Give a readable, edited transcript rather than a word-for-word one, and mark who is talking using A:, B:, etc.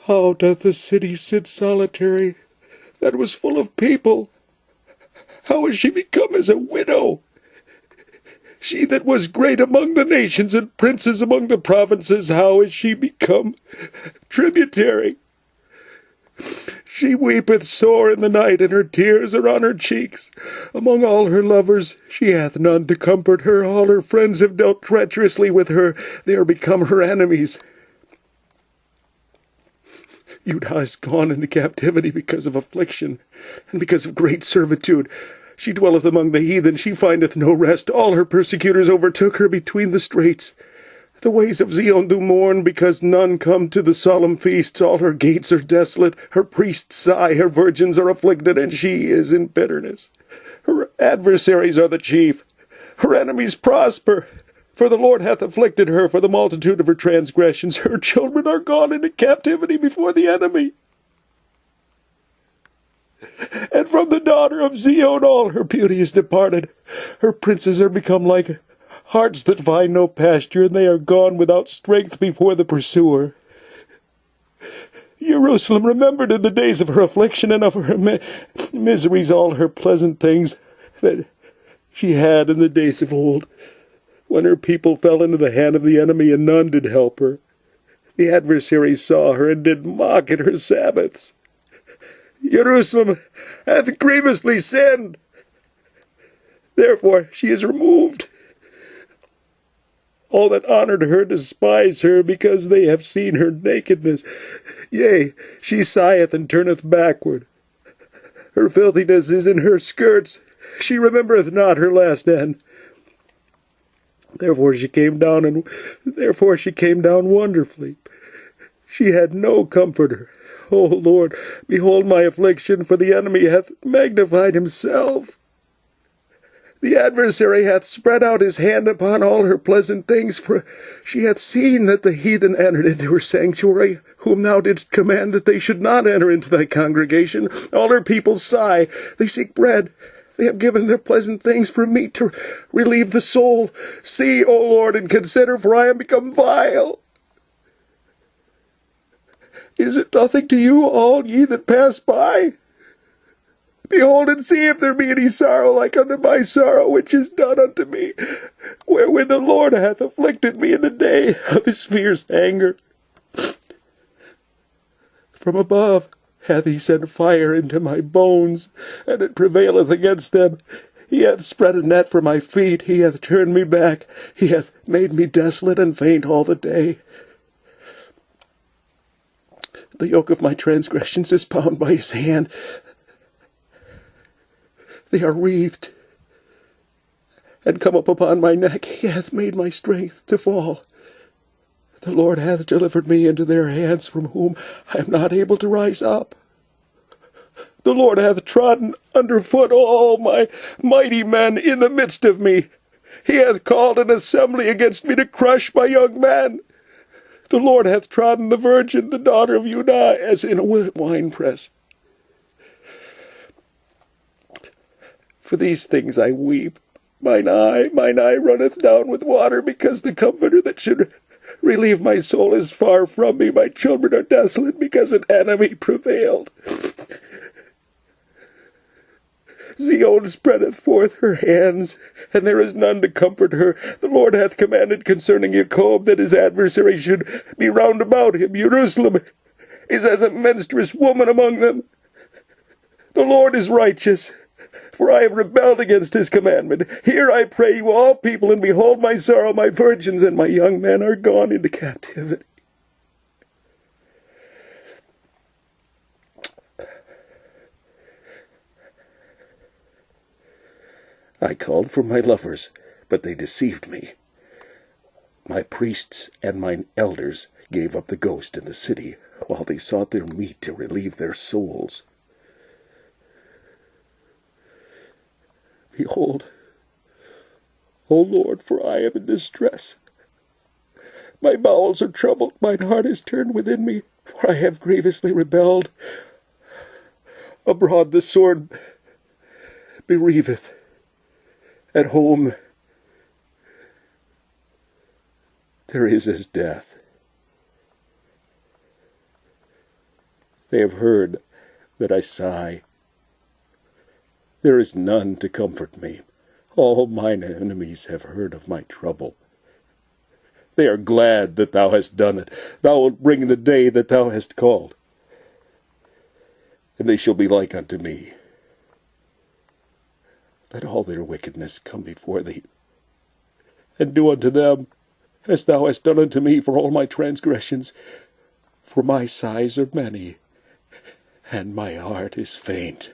A: How doth the city sit solitary, that was full of people? How is she become as a widow? She that was great among the nations and princes among the provinces, how is she become tributary? She weepeth sore in the night, and her tears are on her cheeks. Among all her lovers she hath none to comfort her. All her friends have dealt treacherously with her. They are become her enemies. Judah is gone into captivity because of affliction, and because of great servitude. She dwelleth among the heathen, she findeth no rest. All her persecutors overtook her between the straits. The ways of Zion do mourn, because none come to the solemn feasts. All her gates are desolate, her priests sigh, her virgins are afflicted, and she is in bitterness. Her adversaries are the chief, her enemies prosper. For the Lord hath afflicted her for the multitude of her transgressions. Her children are gone into captivity before the enemy. And from the daughter of Zion all her beauty is departed. Her princes are become like harts that find no pasture, and they are gone without strength before the pursuer. Jerusalem remembered in the days of her affliction and of her miseries all her pleasant things that she had in the days of old, when her people fell into the hand of the enemy, and none did help her. The adversaries saw her, and did mock at her Sabbaths. Jerusalem hath grievously sinned. Therefore she is removed. All that honored her despise her, because they have seen her nakedness. Yea, she sigheth and turneth backward. Her filthiness is in her skirts. She remembereth not her last end. Therefore she came down wonderfully. She had no comforter. O Lord, behold my affliction, for the enemy hath magnified himself. The adversary hath spread out his hand upon all her pleasant things, for she hath seen that the heathen entered into her sanctuary, whom thou didst command that they should not enter into thy congregation. All her people sigh, they seek bread. They have given their pleasant things for meat to relieve the soul. See, O Lord, and consider, for I am become vile. Is it nothing to you, all ye that pass by? Behold and see if there be any sorrow like unto my sorrow, which is done unto me, wherewith the Lord hath afflicted me in the day of his fierce anger. From above hath he sent fire into my bones, and it prevaileth against them. He hath spread a net for my feet, he hath turned me back, he hath made me desolate and faint all the day. The yoke of my transgressions is bound by his hand. They are wreathed and come up upon my neck. He hath made my strength to fall. The Lord hath delivered me into their hands, from whom I am not able to rise up. The Lord hath trodden under foot all my mighty men in the midst of me. He hath called an assembly against me to crush my young men. The Lord hath trodden the virgin, the daughter of Judah, as in a winepress. For these things I weep. Mine eye runneth down with water, because the comforter that should relieve my soul is far from me. My children are desolate, because an enemy prevailed. Zion spreadeth forth her hands, and there is none to comfort her. The Lord hath commanded concerning Jacob that his adversary should be round about him. Jerusalem is as a menstruous woman among them. The Lord is righteous, for I have rebelled against his commandment. Hear, I pray you, all people, and behold my sorrow. My virgins and my young men are gone into captivity. I called for my lovers, but they deceived me. My priests and mine elders gave up the ghost in the city, while they sought their meat to relieve their souls. Behold, O Lord, for I am in distress. My bowels are troubled, mine heart is turned within me, for I have grievously rebelled. Abroad the sword bereaveth. At home there is as death. They have heard that I sigh. There is none to comfort me. All mine enemies have heard of my trouble. They are glad that thou hast done it. Thou wilt bring the day that thou hast called, and they shall be like unto me. Let all their wickedness come before thee, and do unto them as thou hast done unto me for all my transgressions. For my sighs are many, and my heart is faint.